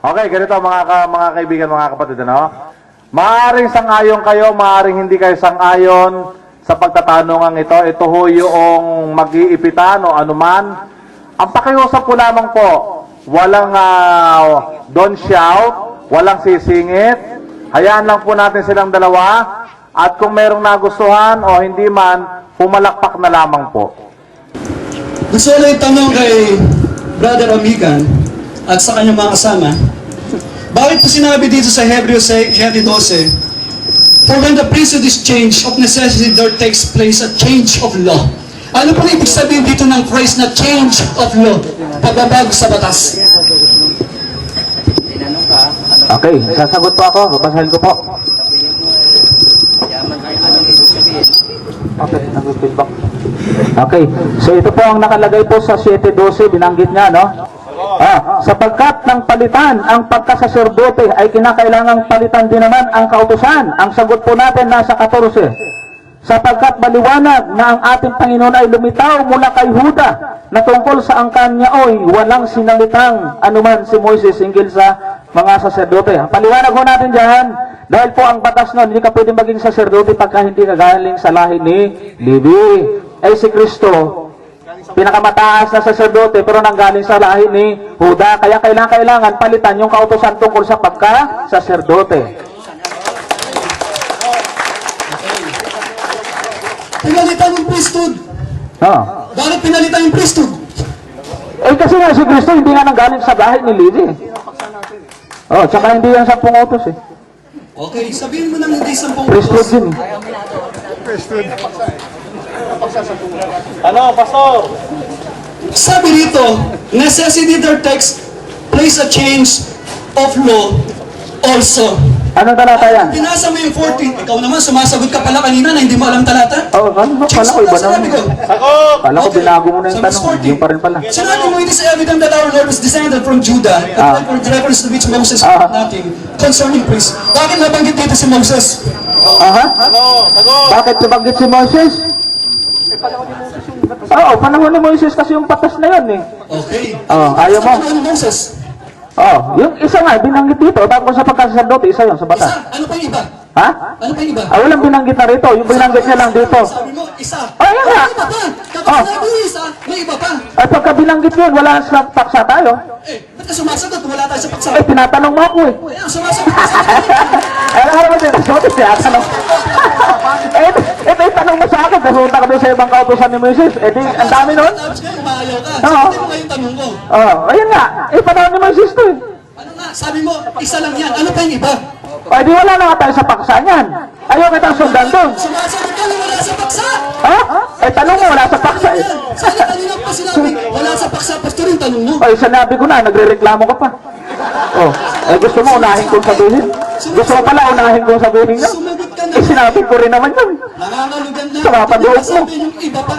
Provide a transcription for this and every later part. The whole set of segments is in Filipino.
Okay, ganito mga kaibigan, mga kapatid, ano? Maaring sang-ayon kayo, maaring hindi kayo sang-ayon sa pagtatanungan ito. Ito ho yung mag-iipitan o anuman. Ang pakiusap ko lamang po, walang don't shout, walang sisingit. Hayaan lang po natin silang dalawa. At kung merong nagustuhan o hindi man, pumalakpak na lamang po. Gusto ko lang itanong kay Brother Amigan at sa kanyang mga kasama, bakit po sinabi dito sa Hebrews 7:12, for when the priesthood is changed, of necessity there takes place a change of law. Ano po ibig sabihin dito ng phrase na change of law? Pagbabago sa batas. Okay, sasagot po ako. Babasahin ko po. Okay, nag-feedback. Okay, so ito po ang nakalagay po sa 7:12, binanggit niya, no? Sapagkat ng palitan ang pagkasaserdote ay kinakailangang palitan din naman ang kautusan. Ang sagot po natin nasa 14. Sapagkat maliwanag na ang ating Panginoon ay lumitaw mula kay Huda na tungkol sa angkan niya oy walang sinalitang anuman si Moises hinggil sa mga saserdote. Ang paliwanag ho natin dyan, dahil po ang batas nun, hindi ka pwede maging saserdote pagka hindi ka galing sa lahi ni Levi. Ay si Kristo, pinakamataas na saserdote pero nanggaling sa lahi ni Huda. Kaya kailangan palitan yung kautusan tungkol sa pagka-saserdote. Pinalitan yung priesthood. Bakit pinalitan yung priesthood? Eh kasi nga si Kristo hindi nga nanggaling sa lahi ni Levi. Tsaka hindi yan 10 utos eh. Okay, sabihin mo nang hindi 10 Priesthood utos. din. Ano, Pastor? Sabi dito, necessity there takes place a change of law also. Anong talata yan? Binasa mo yung 14. Ikaw naman, sumasagot ka pala kanina na hindi mo alam talata. Kala ko iba naman. Sagot! Kala ko binago mo na yung Sabi tanong. 14. Yung pa rin pala. Sinabi mo, it is evident that our Lord was descended from Judah, and for the reference to which Moses wrote nothing concerning priests. Bakit nabanggit dito si Moses? Ano, sagot! Bakit nabanggit si Moses? Panahon ni Moises kasi yung patas na yun eh. Okay. Ayaw mo? Ano Moses? Yung isa nga, binanggit dito. Tapos sa pagkasaserdote, isa yun sa batas. Isa. Ano pa yung iba? Ha? Ano pa yung iba? Walang binanggit na rito. Yung binanggit niya lang dito. Sabi mo, isa. Yan nga. May iba pa. Kapag sinabi mo isa, may iba pa. At pagka binanggit yun, wala sa paksa tayo. Ba't ka sumasagot? Wala tayo sa paksa. Tinatanong mo ako eh. Ayan, sumasagot ka sa akin. Alam mo din, tinatanong. Ito yung tanong mo sa akin. Nasunta ka doon sa ibang kautusan ni Moises. Ang dami nun. Tapos ngayon, umayaw ka. Oo. Sabi mo ngayon tanong ko. Ayun nga. Panahon ni Moises to eh. Ano nga? Sabi mo, isa lang yan. Ano pa yung iba? Di wala na nga tayo sa paksa niyan. Ayaw kitang sundan doon. Sumasagot ka na wala sa paksa. Tanong mo, wala sa paksa eh. Sana kanina pa sinabi, wala sa paksa, pastor yung tanong mo. Sinabi ko na, nagre-reklamo ka pa. Gusto mo unahin kong sabihin? Gusto mo pala unahin kong sabihin niya? Sumagot ka na. Sinabi ko rin naman yun. Nangangalugan na. Sama pa doon mo. Sabi yung iba pa.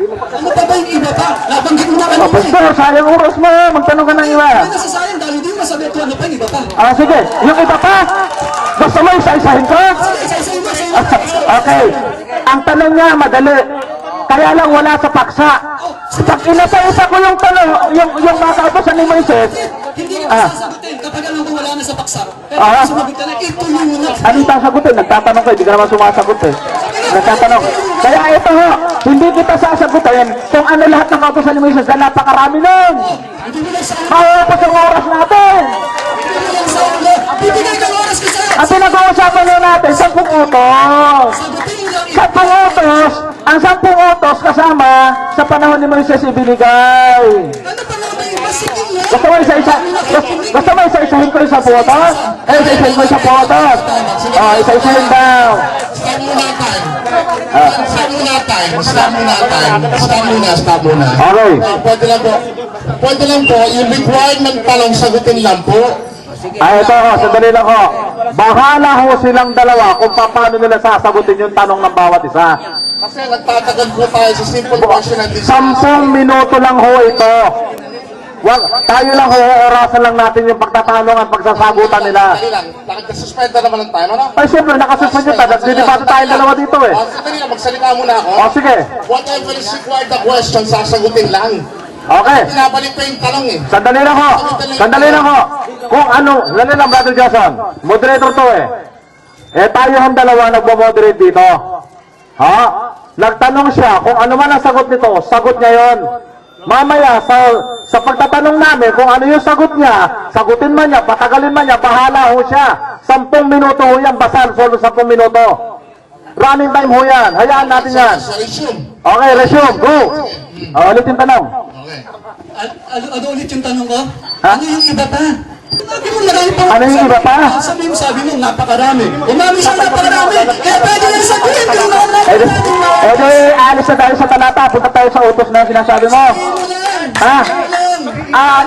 Ano pa ba yung iba pa? Nabanggit mo na kanina eh. Pastor, sayang oras mo. Magtanong ka ng iba. Hindi nasasayang dahil hindi mo masabi ito ano pa yung iba pa. Sige. Yung iba pa? Gusto mo isa-isahin ko? Isa-isahin mo, isa-isahin mo. Okay. Ang tanong niya, madali. Kaya lang wala sa paksa. Pag inasa-isa ko yung tanong, yung mga kautusan ni Moises, Hindi ka sasagutin kapag alam ko wala na sa paksa. Pero kung sumagot ka na, ito yung muna. anong sasagutin? Nagtatanong ka, hindi ka naman sumasagot eh. Nagtatanong. Kaya ito ho, hindi kita sasagutin kung ano lahat ng kautusan ni Moises dahil napakarami nun. Hindi mo lang sa ulo. Mauupos ang oras natin. Hindi mo lang sa ulo. Bibigay ka ng oras ko sa'yo. Ang pinag-uusapan nyo natin, 10 utos. Sagutin mo lang iba. 10 utos, ang 10 utos kasama sa panahon ni Moises ibinigay. Ano pa naman yung masigil na? Gusto mo isa-isahin ko yung 10 utos? Isa-isahin ko yung 10 utos. Isa-isahin daw. Stop muna. Okay. Pwede lang po, yung requirement talong sagutin lang po. Ito ho, sandali lang ho. Bahala ho silang dalawa kung paano nila sasagutin yung tanong ng bawat isa. Kasi nagtatagal po tayo sa simple question and 10 minuto lang ho ito. Tayo lang ho, orasan lang natin yung pagtatanong at pagsasagutan nila. Dali lang, nakasuspend na naman ang time, ano? Ay, siyempre, nakasuspend yun. Nagdidebate tayo dalawa dito eh. Sandali lang, magsalita muna ako. Sige. Whatever is required na question, sasagutin lang. Okay. Pinabalik pa yung talong eh. Sandali lang ho. Sandali lang ho. Kung ano, sandali lang, Brother Jason. Moderator to eh. Eh tayo ang dalawa nagmo-moderate dito. Ha? Nagtanong siya kung ano man ang sagot nito, sagot niya yon. Mamaya sa pagtatanong namin kung ano yung sagot niya, sagutin man niya, patagalin man niya, bahala ho siya. 10 minuto ho yan, basan, solo 10 minuto. Running time ho yan, hayaan natin yan. Sa resume. Okay, resume, go. Ulit yung tanong. Okay. Ano ulit yung tanong ko? Ha? Ano yung iba pa? Sabi mo, marami pa. Ano yung iba pa? Sabi mo, napakarami. Umami siya napakarami. Kaya pwede nang sabihin kung napakarami. Eh di, alis na tayo sa talata, punta tayo sa utos na sinasabi mo. Ha?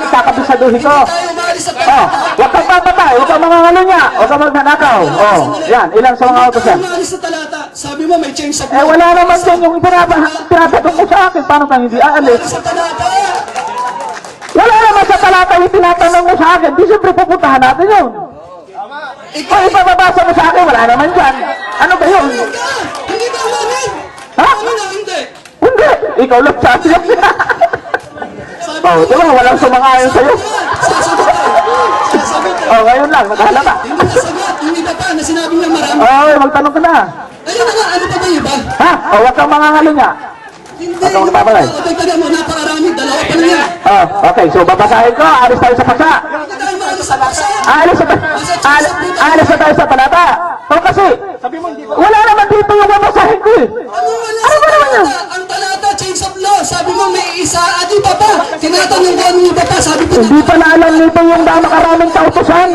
Kakabisaduhin ko. Tayo maalis sa Oh, huwag kang papatay, huwag kang mangangalo niya, huwag kang magnanakaw. Oh, yan, ilan sa mga utos yan. Maalis sa talata. Sabi mo, may change sa Eh wala naman din yung tinatanong mo sa akin, paano tayo hindi aalis? Sa talata. Wala naman sa talata yung tinatanong mo sa akin, di siyempre pupuntahan natin yun. Ikaw, Kung ipababasa mo sa akin, wala naman dyan. Ano ba yun? hindi ba umamin? Ha? Umamin na, hindi. Hindi, ikaw lang sa akin. Sabi Oh, diba, walang sumangayon sa'yo. Sasagot ka. Sasagot ka. Oh, ngayon lang, naghalata. Hindi nasagot. Yung iba pa na sinabi niya marami. Oh, magtanong ka na. Ayun na nga, ano pa ba yung iba? Ha? Oh, huwag kang mangangalo niya. Hindi. Ano ang papalay? Dagdagan mo, napakarami. Dalawa pa lang yan. Oh, okay, so babasahin ko, alis tayo sa paksa. Hindi tayo maalis sa paksa. Alis na tayo sa talata. O kasi, wala naman dito yung babasahin ko eh. Ano wala Ano sa ba naman yan? talata? Ang talata, change of law. Sabi mo, may isa. At iba pa. Tinatanong ko ano yung iba pa. Sabi ko, Hindi pa na alam nito yung maraming kautosan.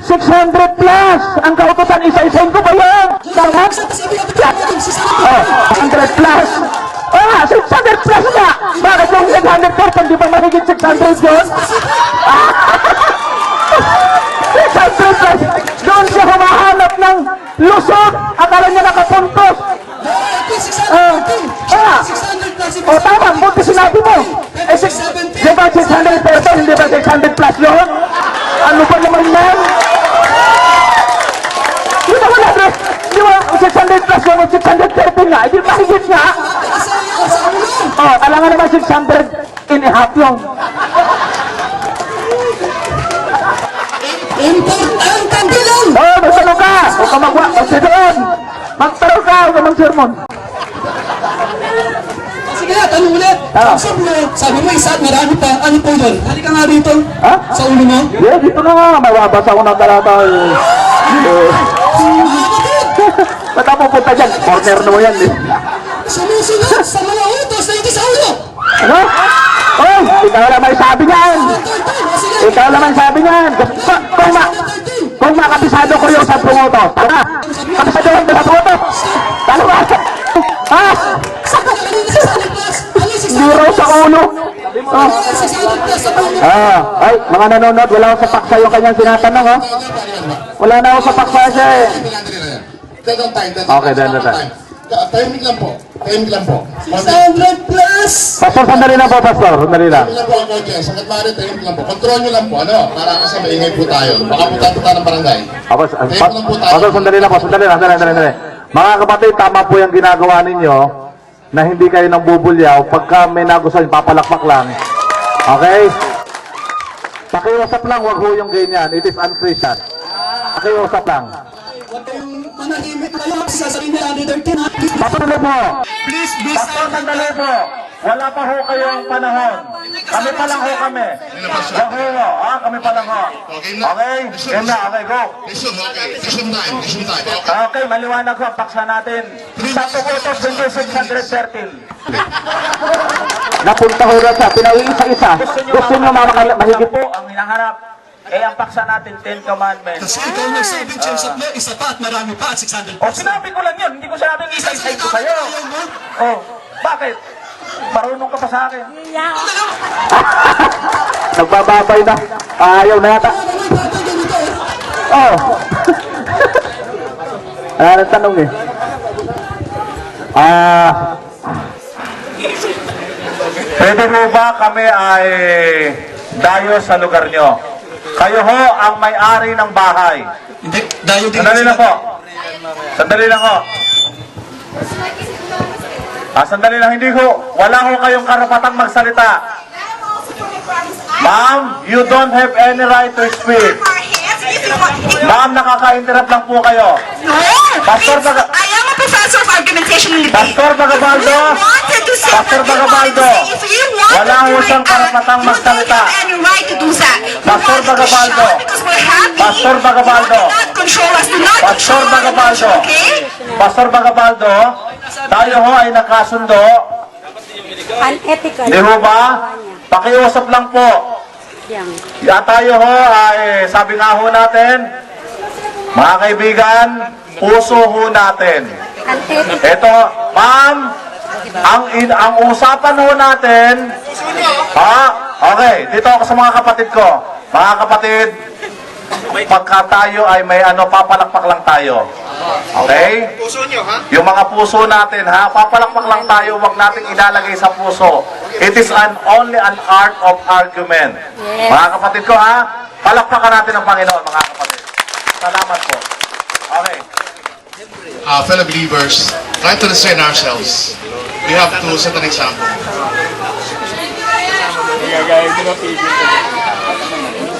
600 plus! Ang kautosan, isa-isahin ko ba yan? Tama? sabi ko, Oh, 100 plus! Ah, 600 plus nga! Bakit yung 600 di ba mahigit 600 yun? 600 plus! Doon siya humahanap ng lusot! Akala niya nakapuntos! O tama, buti sinabi mo! Eh, di ba 600 pesos, hindi ba 600 plus yun? Ano pa naman yan? Di ba wala, bro? Di ba 600 plus yun, 630 nga, hindi mahigit nga? Oh, alam nga naman 600 and a half yung. Importante lang. Oh, magtanong ka! Huwag ka magtanong! Magtanong ka, huwag ka mag-sermon. Sige na, tanong ulit. Sabi mo, isa at marami pa. Ano po yun? Halika nga dito. Ha? Sa ulo mo. Yeah, dito na nga, mababasa ko ng talata. Ba't ako pupunta dyan? Corner na mo yan eh. Sumusunod sa mga utos na hindi sa ulo. Ano? Oh, ikaw naman sabi niyan. Ikaw naman sabi niyan. Kung makabisado ko yung 10 utos. Tara, kabisado ko yung 10 utos. Talo ba? Ha? Zero sa ulo. Oh. Ay, mga nanonood, wala ako sa paksa yung kanyang sinatanong, oh. Wala na ako sa paksa siya eh. Okay, then. Timing lang po. Timing lang po. 600 plus. Pastor, sandali lang po, Pastor. Sandali lang. Timing lang po ako dyan. Sa katmari, timing lang po. Control nyo lang po. Ano? Para kasi maingay po tayo. Baka punta ng barangay. Pastor, sandali lang po. Sandali lang. Mga kapatid, tama po yung ginagawa ninyo na hindi kayo nang bubulyaw. Pagka may nagustuhan, papalakpak lang. Okay? Pakiusap lang, wag ho yung ganyan. It is unchristian. Pakiusap lang. Huwag kayong manahimik kayo. Sasabihin nila 113 ha. Patuloy po. Please be Pastor, sandali po. Wala pa ho kayong panahon. Kami pa lang ho kami. Wag ho. Kami pa lang ho. Okay na? Okay? Yan na. Okay, go. Resume, okay. Resume time. Okay. Okay, maliwanag ko ang paksa natin. Sa tukutos, hindi 613. Napunta ho na siya. Pinauwi isa-isa. Gusto nyo mahigit po ang hinahanap. Eh, ang paksa natin, 10 Commandments. Kasi ikaw nagsabing change of law, isa pa at marami pa at 600 O, plus. sinabi ko lang yun. Hindi ko sinabing isa-isa ko sa'yo. Ayaw mo? Oh, bakit? Marunong ka pa sa akin. Nagbababay na. Ayaw na yata. Ano may bata ganito eh? Oh. Wala nang tanong eh. Pwede mo ba kami ay dayo sa lugar nyo? Kayo ho ang may-ari ng bahay. Hindi, dayo din. Sandali lang po. Sandali lang ho. Sandali lang, hindi ho. Wala ho kayong karapatang magsalita. Ma'am, you don't have any right to speak. Ma'am, nakaka-interrupt lang po kayo. No! Pastor Baga- I am a professor of argumentation and debate. Pastor Bagabaldo, You wanted to say Pastor what you wanted to Bagabaldo, say. If you want wala to ho bring siyang out, karapatang you don't magsalita. have any right to do that. You Pastor wanted to Bagabaldo. shout because we're happy. Pastor Bagabaldo. You cannot control us. Do not Pastor control our Bagabaldo, emotion, okay? Pastor Bagabaldo, tayo ho ay nakasundo. Unethical. Di ho ba? Pakiusap lang po. Yang. Tayo ho ay, sabi nga ho natin, mga kaibigan, puso ho natin. Unethical. Ito, ma'am, ang usapan ho natin, okay, dito ako sa mga kapatid ko. Mga kapatid, pagka tayo ay may papalakpak lang tayo. Okay? Yung mga puso natin, papalakpak lang tayo, wag nating ilalagay sa puso. It is only an art of argument. Yes. Mga kapatid ko, palakpakan natin ang Panginoon, mga kapatid. Salamat po. Okay. Fellow believers, try to restrain ourselves. We have to set an example. We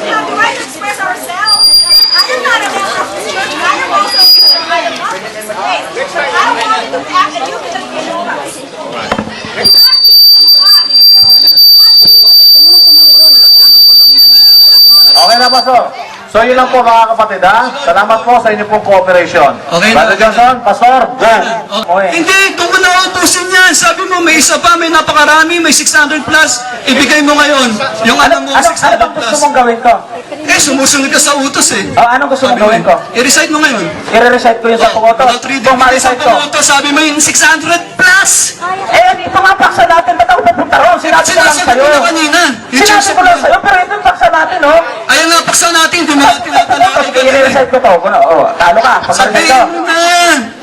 have the right to express ourselves. I am not a member of this church, and I am also I am not in this place. I don't want to act and you can just get over. Okay na, Pastor. So, yun lang po, mga kapatid, Salamat po sa inyong pong cooperation. Okay na. Brother Johnson, Pastor, go. Okay. Hindi, kung mo nautusin yan, sabi mo may isa pa, may napakarami, may 600 plus, ibigay mo ngayon. Yung alam mo, Ano 600 bang gusto plus. mong gawin ko? Eh, sumusunod ka sa utos eh. Anong gusto mong gawin ko? I-recite mo ngayon. I-recite ko yung sa pungoto. About 3 Kung days sa ma-recite ko. utos, sabi mo yung 600 plus. Ito nga paksa natin, ba't ako pupunta ron? Sinabi ko lang Sinasabi sa'yo. ko na kanina. Yung Sinabi church ko lang sa'yo, pero ito yung paksa natin, oh. Ayun nga, paksa natin, hindi mo natin tinatanong. I-recite ko to. Talo ka, pag-recite ko. Sabihin mo na.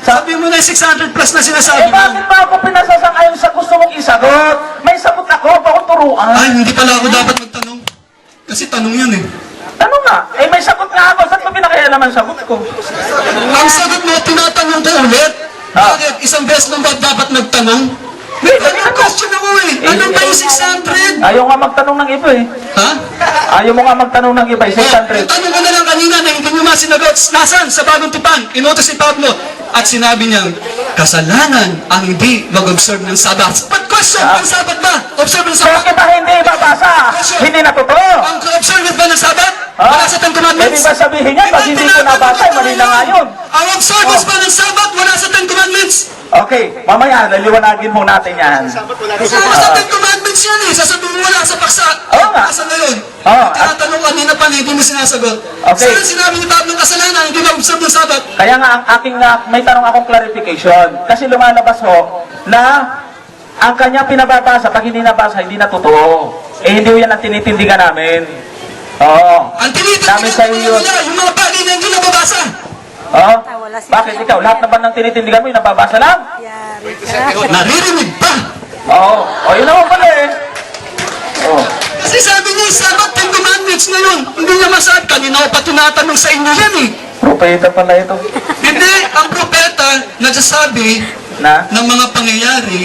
Sabi mo na 600 plus na sinasabi mo. Bakit ba ako pinasasang-ayon sa gusto mong isagot? May sagot ako, bakit turuan? Ay, hindi pala ako dapat magtanong. Kasi tanong yun eh. Ano nga? May sagot nga ako. Saan mo pinakaialaman sagot ko? Ang sagot mo, tinatanong ko ulit. Bakit? Isang beses lang ba dapat nagtanong? May question ako eh. Ano ba yung 600? Ayaw nga magtanong ng iba eh. Ha? Ayaw mo nga magtanong ng iba, Oh, 600. tanong ko na lang kanina na hindi nyo masinagot. Nasaan? Sa bagong tipan. Inutos si Pablo. At sinabi niya, kasalanan ang hindi mag-observe ng Sabat. But question, ang Sabat ba? Observe ng Kaya Sabat? kita hindi babasa. Hindi natutuo. Ang observe ba ng Sabat? Ha? Wala sa Ten Commandments? Ibig ba sabihin yan, pag hindi ko nabasa, mali na nga yun. Ang observance ba ng Sabat? Wala sa Ten Commandments? Okay, mamaya, laliwanagin mo natin yan. Wala sa Ten Commandments yan eh. Sasabihin mo wala sa paksa. Oo nga. Paksa na yun. Oo. Tinatanong kanina pa, hindi mo sinasagot. Okay. Saan sinabi ni Pablo kasalanan? Hindi mag-observe ng Sabat. Kaya nga, ang aking, may tanong akong clarification. Kasi lumalabas ho, na ang kanya pinababasa, pag hindi nabasa, hindi na totoo. Eh, hindi ho yan ang tinitindigan namin. Oo. Ang Namin tinitindigan sa'yo yun. nila, yung mga bagay na hindi nababasa. Oh? Bakit ikaw? Lahat naman ng tinitindigan mo, yung nababasa lang? Naririnig pa. Oo. Yun naman pala eh. Oo. Kasi sabi niya, Sabat, Ten Commandments na yun. Hindi niya masabi. Kanina ko pa tinatanong sa inyo yan eh. Propeta pala ito. Hindi, ang propeta nagsasabi Na? ng mga pangyayari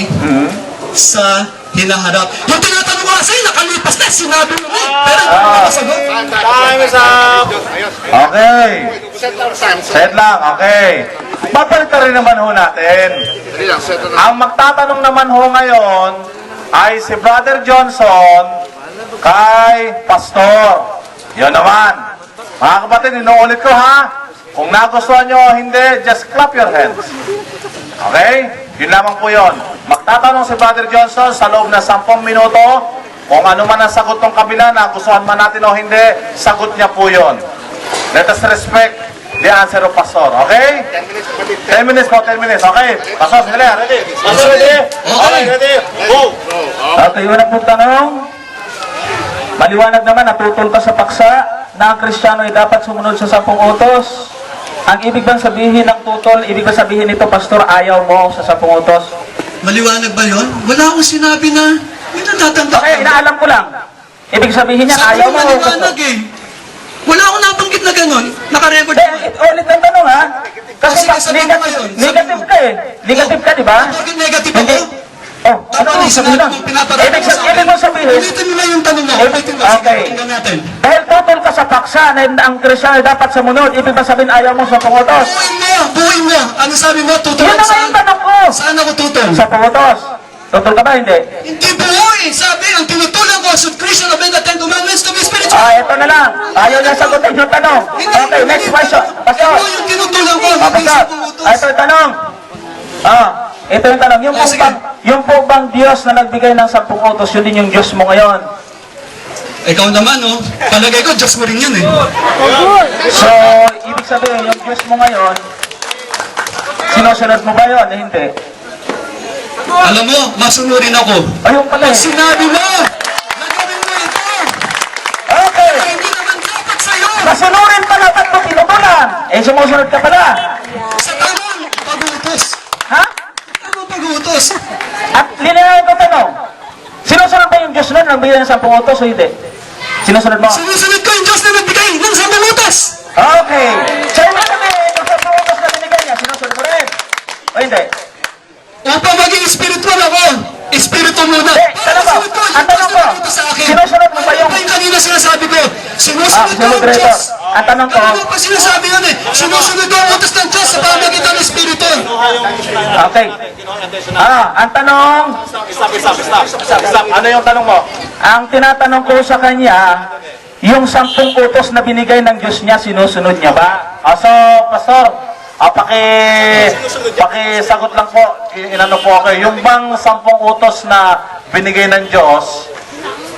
sa hinaharap. Yung tinatanong ko sa'yo, nakalipas na, sinabi mo na. Pero hindi mo nakasagot. Time is up. Okay. Set lang, okay. Babalik na rin naman ho natin. Ang magtatanong naman ho ngayon ay si Brother Johnson kay Pastor. Yun naman. Mga kapatid, inuulit ko ha. Kung nagustuhan nyo o hindi, just clap your hands. Okay? Yun lamang po yun. Magtatanong si Brother Johnson sa loob na 10 minuto. Kung ano man ang sagot ng kabila, nagustuhan man natin o hindi, sagot niya po yun. Let us respect the answer of Pastor. Okay? 10 minutes po, 10 minutes. Okay? Pastor, sige, ready? Pastor, ready? Okay, ready? Go! Okay, unang pong tanong. Maliwanag naman, natutol ka sa paksa na ang Kristiyano ay dapat sumunod sa 10 utos. Ang ibig bang sabihin ng tutol, ibig bang sabihin nito, Pastor, ayaw mo sa 10 utos? Maliwanag ba yun? Wala akong sinabi na may natatanda. Okay, inaalam ko lang. Ibig sabihin niya, Sabi ayaw mo mo. maliwanag eh. Wala akong nabanggit na gano'n. Nakarecord Hindi, ko. ulit ang tanong ha. Kasi Sige, sabi mo negative, ngayon. negative ka eh. Negative ka, di ba? Bakit negative Hindi. ako? Ano ang sabihin sinabi mong pinaparami Ibig mo sa akin? ibig mo sabihin, Ulitin mo lang yung tanong mo. Ulitin mo. Okay. Tingnan natin. dahil tutol ka sa paksa na ang Kristyano ay dapat sumunod, ibig ba sabihin ayaw mo sa pangutos? Buuin mo. Ano sabi mo? Tutol Yun na nga saan? yung tanong ko. Saan ako tutol? Sa pangutos. Tutol ka ba? Hindi. Hindi buuin. Sabi, ang tinutulan ko, should Christian obey the Ten Commandments to be spiritual? Ito na lang. Ayaw niya sagutin yung tanong. Okay, next question. Pastor. Ito yung tinutulan ko. Ah, Hindi Pastor. sa pangutos. Ito yung tanong. Ito yung tanong. Sige. Yung po bang Diyos na nagbigay ng 10 utos, yun din yung Diyos mo ngayon? Ikaw naman, oh. Palagay ko, Diyos mo rin yun, eh. So, ibig sabihin, yung Diyos mo ngayon, sinusunod mo ba yun? Hindi. Alam mo, masunurin ako. Ayun pala Pag eh. sinabi mo, nagawin mo ito. Okay. Hindi naman dapat sa'yo. Masunurin pala at mo tinutulan. Sumusunod ka pala. Sa tamang pag-uutos. Ha? Tamang pag-uutos. At linawin ko tanong, sinusunod ba yung Diyos nun nang bigyan ng 10 utos o hindi? Sinusunod mo? Sinusunod ko yung Diyos na nagbigay ng 10 utos. Okay. So, ibig sabihin, yung 10 utos na binigay niya, sinusunod mo rin? O hindi? Upang maging spiritual ako, espiritu muna. Tanong ko, Sinusunod ko yung ang Diyos tanong na ko, nagbigay sa akin. sinusunod mo ba yung... Ito yung kanina sinasabi ko. Sinusunod ko sunod yung rito. Diyos. Ang tanong ko, Kanina pa sinasabi yun, eh. Sinusunod ko ang utos ng Diyos sa pamagitan ng espiritu. okay. Ang tanong, Ano yung tanong mo? ang tinatanong ko sa kanya, yung 10 utos na binigay ng Diyos niya, sinusunod niya ba? So, Pastor, pakisagot lang po, inano po ako, yung bang 10 utos na binigay ng Diyos,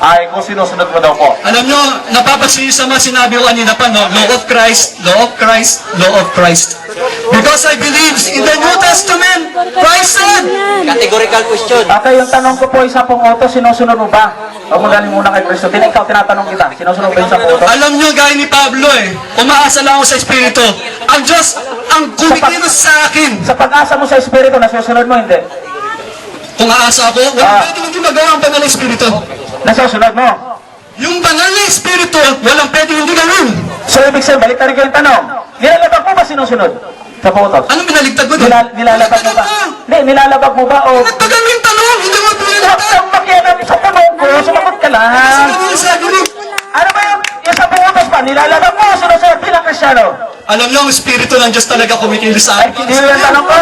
ay kung sinusunod mo daw po. Alam nyo, napapansin nyo sa mga sinabi ko kanina pa, no? Law of Christ, law of Christ, law of Christ. Because I believe in the New Testament, Christ said, Categorical question. Okay, yung tanong ko po, 10 utos, sinusunod mo ba? Huwag mo galing muna kay Kristo. Ikaw, tinatanong kita, sinusunod ba yung 10 utos? alam nyo, gaya ni Pablo umaasa lang ako sa Espiritu. Ang Diyos, ang kumikilos sa akin. Sa pag-asa mo sa Espiritu, nasusunod mo, hindi? Kung aasa ako, walang pwede hindi magawa ang banal na Espiritu. Nasusunod mo. Yung banal na Espiritu, walang pwede hindi gawin. So, ibig sabihin, balik tayo ko yung tanong. Nilalabag mo ba sinusunod? Sa utos? Anong binaligtad mo doon? Nilalabag mo ba? Hindi, nilalabag mo ba o... Nagtagal mo yung tanong, hindi mo Huwag binaligtad. kang makialam sa tanong ko, sumagot ka lang. Sabi mo, Ano ba yung 10 utos pa? Nilalabag mo o sinusunod bilang Kristyano? alam nyo, ang Espiritu ng Diyos talaga kumikilos sa Ay, akin. hindi yung tanong ko.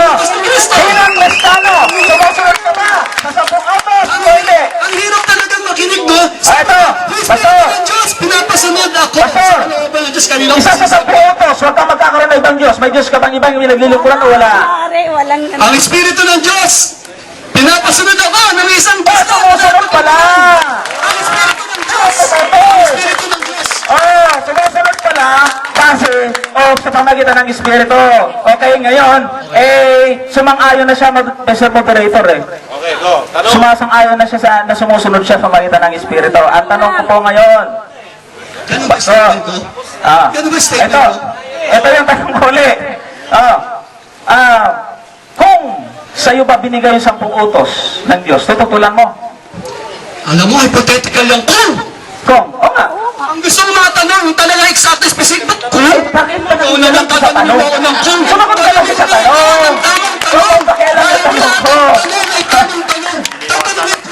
Bilang Kristyano, sumusunod ka ba? Sa 10 utos o hindi? Ang hirap talagang makinig mo. Ito, Pastor. Ang Diyos, pinapasunod ako. Pastor. Sa kalooban ng Diyos kanina. Isa sa 10 utos, huwag kang magkakaroon ng ibang Diyos. May Diyos ka bang ibang naglilingkuran o wala? Pare, walang Ang Espiritu ng Diyos, pinapasunod ako ng isang Ba, Diyos. sumusunod pala! Ang Espiritu ng Diyos. Totoo! Ang Espiritu ng Diyos. Sumusunod pala kasi sa pamagitan ng Espiritu. Okay, ngayon, sumang-ayon na siya Mr. Moderator eh. Okay, go. Tanong. Sumasang-ayon na siya na sumusunod siya sa pamagitan ng Espiritu. Ang tanong ko po ngayon, Ganun ba statement ko? Ganun ba statement ko? ito yung tanong ko ulit. Kung sa'yo ba binigay yung 10 utos ng Diyos, tututulan mo? Alam mo, hypothetical yung Kung, o nga, Ang gusto mo matanong, talaga exact specific, ba't bakit ba Ikaw naman tatanungin mo ako ng kung. Sumagot ka lang sa tanong. Kung pakialam sa tanong ko.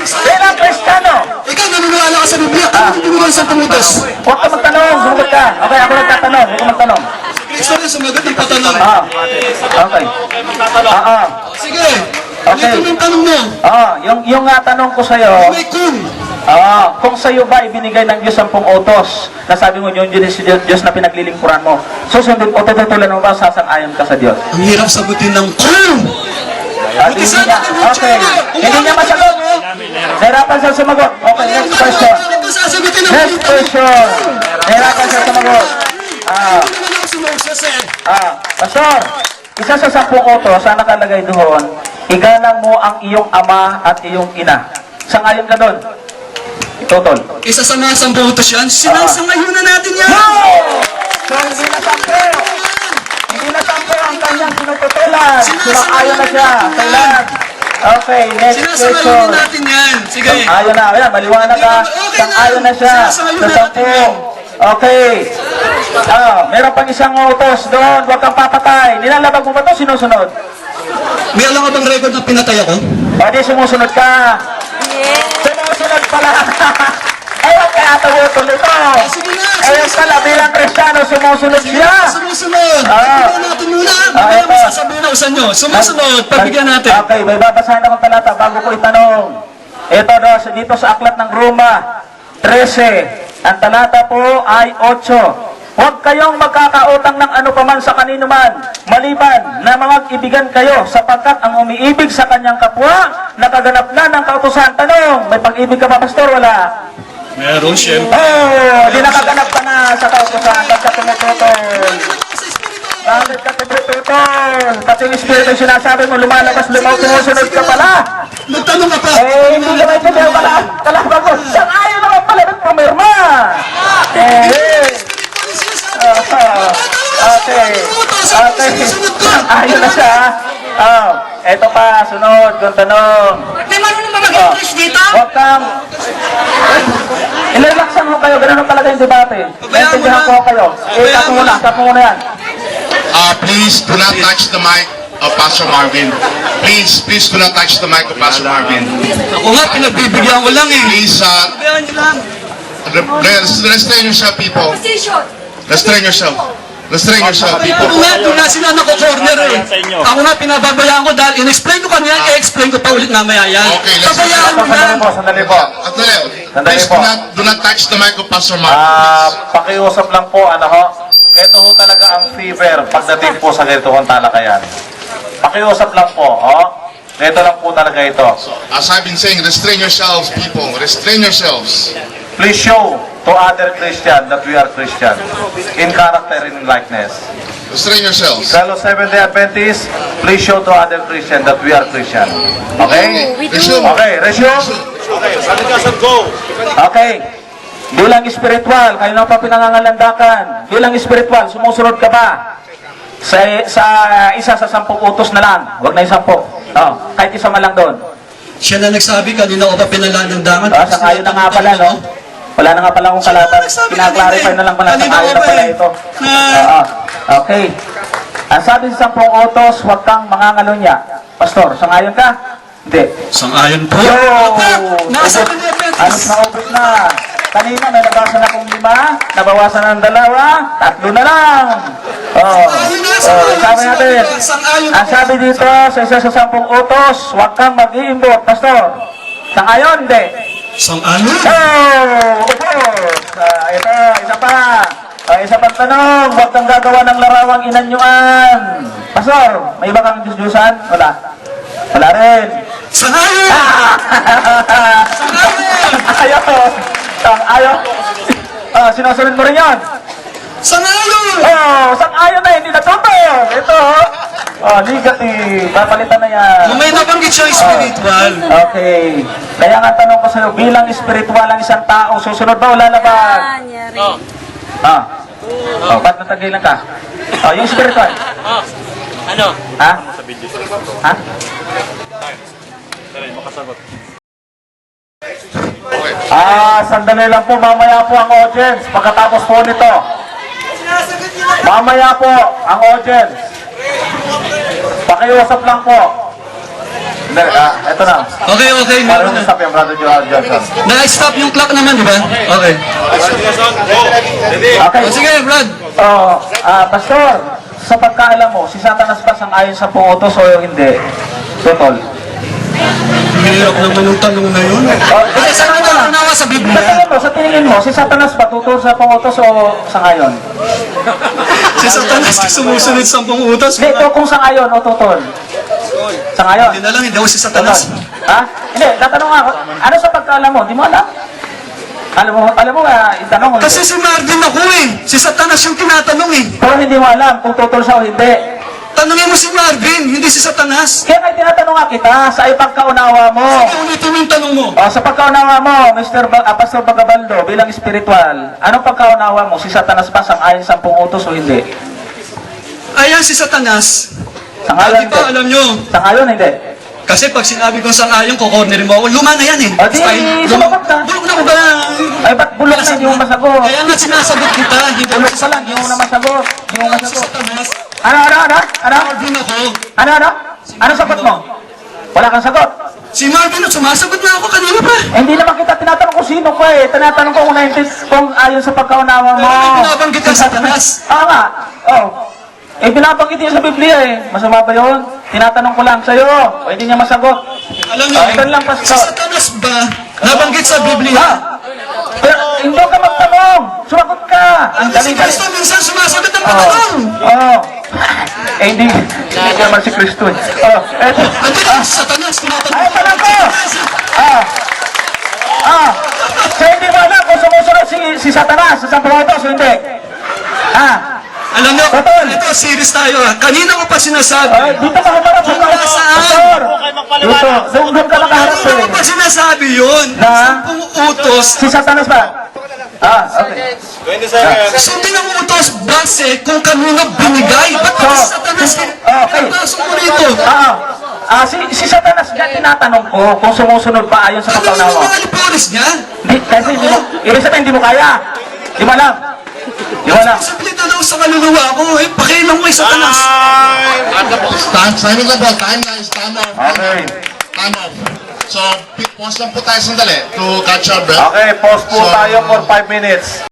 Bilang Kristiyano, Ikaw naniniwala ka sa Biblia, hindi mo lang sa pangutos. huwag ka magtanong, sumagot ka. Okay, ako nagtatanong, huwag ka magtanong. Kristo na sumagot ng patanong. Okay. Sige, Okay. ulitin mo yung tanong mo. Yung tanong ko sa'yo, May kung. kung sa'yo ba ibinigay ng Diyos 10 utos, na sabi mo yung Diyos na pinaglilingkuran mo, susunod o tututulan mo ba, sasang-ayon ka sa Diyos? Ang hirap sagutin ng kung. Hindi niya, okay. Hindi niya masagot. Nahirapan siya sumagot. Okay, next question. Ito sasagutin ng Next question. Nahirapan siya sumagot. Hindi naman ako sumoses eh. Pastor, isa sa 10 utos, saan nakalagay doon, igalang mo ang iyong ama at iyong ina. Sangayon ka doon. Totol. Isa sa mga 10 utos yan, sinasangayunan na natin yan. No! So, hindi na 10. Hindi na 10 ang kanyang sinututulan. Sinang-ayon na siya. Kailan? Okay, next question. Sinasangayunan natin yan. Sige. Sang-ayon na. Ayan, maliwanag ka. Sang-ayon na siya. Sa 10. Okay. Meron pang isang utos doon. Huwag kang papatay. Nilalabag mo ba ito? Sinusunod? May alam ka bang record na pinatay ako? O di sumusunod ka. Sumusunod pala. Ayun, kaya tumutol ito. Sige na, Ayun pala, bilang Kristiyano, sumusunod siya. Sumusunod. Ah. Pagbigyan natin muna. Mamaya ito. mo sasabihin na usan nyo. Sumusunod. Pagbigyan natin. Okay, may babasahin akong talata bago ko itanong. Ito do, dito sa aklat ng Roma 13. Ang talata po ay 8. Huwag kayong magkakautang ng ano paman sa kanino man, maliban na mag-ibigan kayo, sapagkat ang umiibig sa kanyang kapwa, nakaganap na ng kautusan. Tanong, may pag-ibig ka ba, pastor? Wala. Meron, syempre. Oh, di nakaganap ka na sa kautusan. Bakit ka tumututol? Bakit ka tumututol? Pati yung Espiritu yung sinasabi mo, lumalabas, sumusunod ka pala. Nagtanong ka pa. Eh, hindi naman ito tayo kalaban ko. Saan ayaw naman pala ng pumirma? Okay. Ayun na siya. Oh, eto pa, sunod, yung tanong. May marunong ba mag-English dito? Huwag kang... Ililaksan mo kayo, ganun ang talaga yung debate. Naintindihan ko kayo. Kat mo muna yan. Please do not touch the mic of Pastor Marvin. Please do not touch the mic of Pastor Marvin. Ako nga, pinagbibigyan ko lang eh. Please, Pabayaan nyo lang. restrain yourself, people. Position. Restrain yourself. Restrain yourself, people. Ako nga, doon na sila nako-corner eh. Ako nga, pinababayaan ko dahil in-explain ko kanina, i-explain ko pa ulit mamaya yan. Okay, let's Pabayaan mo lang. Sandali po. Please do not touch the mic of Pastor Marvin. Pakiusap lang po, ano ho, ito ho talaga ang fever pagdating po sa ganito kong talakayan. Pakiusap lang po, oh. Ito lang po talaga ito. As I've been saying, restrain yourselves, people. Restrain yourselves. Please show to other Christian that we are Christian in character and in likeness. Restrain yourselves. Fellow Seventh-day Adventists, please show to other Christian that we are Christian. Okay? Resume. Okay, resume. Okay. Bilang spiritual, kayo na pa pinangangalandakan. Bilang spiritual, sumusunod ka ba? Sa isa sa 10 utos na lang. Huwag na yung 10. Oh, kahit isa man lang doon. Siya na nagsabi, kanina ko pa pinalaan ng daman. Sangayon na nga pala, no? Wala na nga pala akong kalaban. Kinaklarify na lang pala, sangayon na pala ito. Oo. Okay. Ang sabi sa 10 utos, huwag kang mangangalunya. Pastor, sangayon ka? Hindi. Sang-ayon po. Yo! Nasa kanya, Alos na ubos na. Kanina may nabasa na kong 5, nabawasan ng 2, 3 na lang. Sabi natin, ang sabi dito sa isa sa 10 utos, huwag kang mag-iimbot, pastor. Sangayon, hindi. Sang-ayon? Ubos. Ito, isa pa. Isa pang tanong, huwag kang gagawa ng larawang inanyuan. Pastor, may iba kang Diyos-Diyosan? Wala. Wala rin. Sang-ayon! Ayaw. Ayaw. Sinusunod mo rin yan. Sang-ayon! Sang-ayon na, hindi natutol. Ito, negative. Papalitan na yan. May nabanggit siyang spiritual. Okay. Kaya nga tanong ko sa'yo, bilang spiritual ang isang tao, susunod ba o lalabas? Nyari. Ba't natagilan ka? Yung spiritual. Ano? Ha? Ha? Sandali lang po, mamaya po ang audience. Pagkatapos po nito. Mamaya po ang audience. Pakiusap lang po. Hindi, eto na. Okay, okay. Parang stop yung brother Johnson. Na-stop yung clock naman, di ba? Okay. Okay. Sige, Brad. Pastor, sa pagkaalam mo, si Satanas ba sang-ayon sa utos o hindi? Tutol. Hirap naman yung tanong na yun. Kasi saan ito nawa sa Biblia? Sa tingin mo, si Satanas ba tutol sa utos o sang-ayon? Si Satanas sumusunod sa utos. Hindi, ito kung sang-ayon o tutol. Sang-ayon. Hindi na lang, hindi ako si Satanas. Ha? Hindi, tatanong ako. Ano sa pagkaalam mo? Di mo alam? Alam mo itanong mo. Kasi si Marvin ako eh. Si Satanas yung tinatanong eh. Pero hindi mo alam kung tutol siya o hindi. Tanungin mo si Marvin, hindi si Satanas. Kaya nga tinatanong nga kita sa ipagkaunawa mo. Sige, ulitin mo yung tanong mo. Sa pagkaunawa mo, Pastor Bagabaldo, bilang spiritual, anong pagkaunawa mo? Si Satanas ba sang-ayon sa 10 utos o hindi? Ayan si Satanas. Sang-ayon Di ba, alam nyo? Sang-ayon hindi? Kasi pag sinabi kong sang-ayon, kukornerin mo ako. Luma na yan eh. O di, sumagot ka. Bulok na mo ba? Ay, ba't bulok na hindi mo masagot? Kaya nga sinasagot kita. Hindi mo Bulok pa lang, hindi mo na masagot. Hindi mo si masagot. Satanas. Ano? Marvin ako. Ano sagot mo? Wala kang sagot. Si Marvin, sumasagot na ako kanina pa. Eh, hindi naman kita tinatanong kung sino ko eh. Tinatanong ko kung ayon sa pagkaunawa mo. Binabanggit ka sa Satanas. Nga. Oh. Eh, binabanggit niya sa Biblia eh. Masama ba yun? Tinatanong ko lang sa'yo. O hindi niya masagot. Alam niyo, Ito lang, si Pastor. Satanas ba nabanggit sa Biblia? Pero hindi ka magtanong. Sumagot ka. Ang Si galing-galing. Kristo minsan sumasagot ng patanong. Eh, hindi naman si Kristo eh. Eto. Ando na, si Satanas, tumatanong. Ay, pala ko! So hindi mo alam kung sumusunod si Satanas sa Santo Autos o hindi? Alam niyo, Totoo. ito, serious tayo ha. Kanina ko pa sinasabi. Dito ka humarap sa Pastor! Dito, doon ka nakaharap Kanina ko eh. pa sinasabi yun. Na? Sampung utos. Si Satanas ba? Okay. Sundin ang utos base kung kanino binigay. Ba't ba si Satanas? Okay. Pasok mo rito. Si Satanas niya tinatanong ko kung sumusunod ba ayon sa Ano yung pagkaunawa. mga liporis niya? Hindi, kasi hindi mo, ibig sabihin hindi mo kaya. Di mo alam. Di mo alam. Sablita daw sa kaluluwa ko. Pakialam mo kay Satanas. Time na po. Time guys. Time off. Okay. Time off. So, pause lang po tayo sandali to catch our breath. Okay, pause po So, tayo for 5 minutes.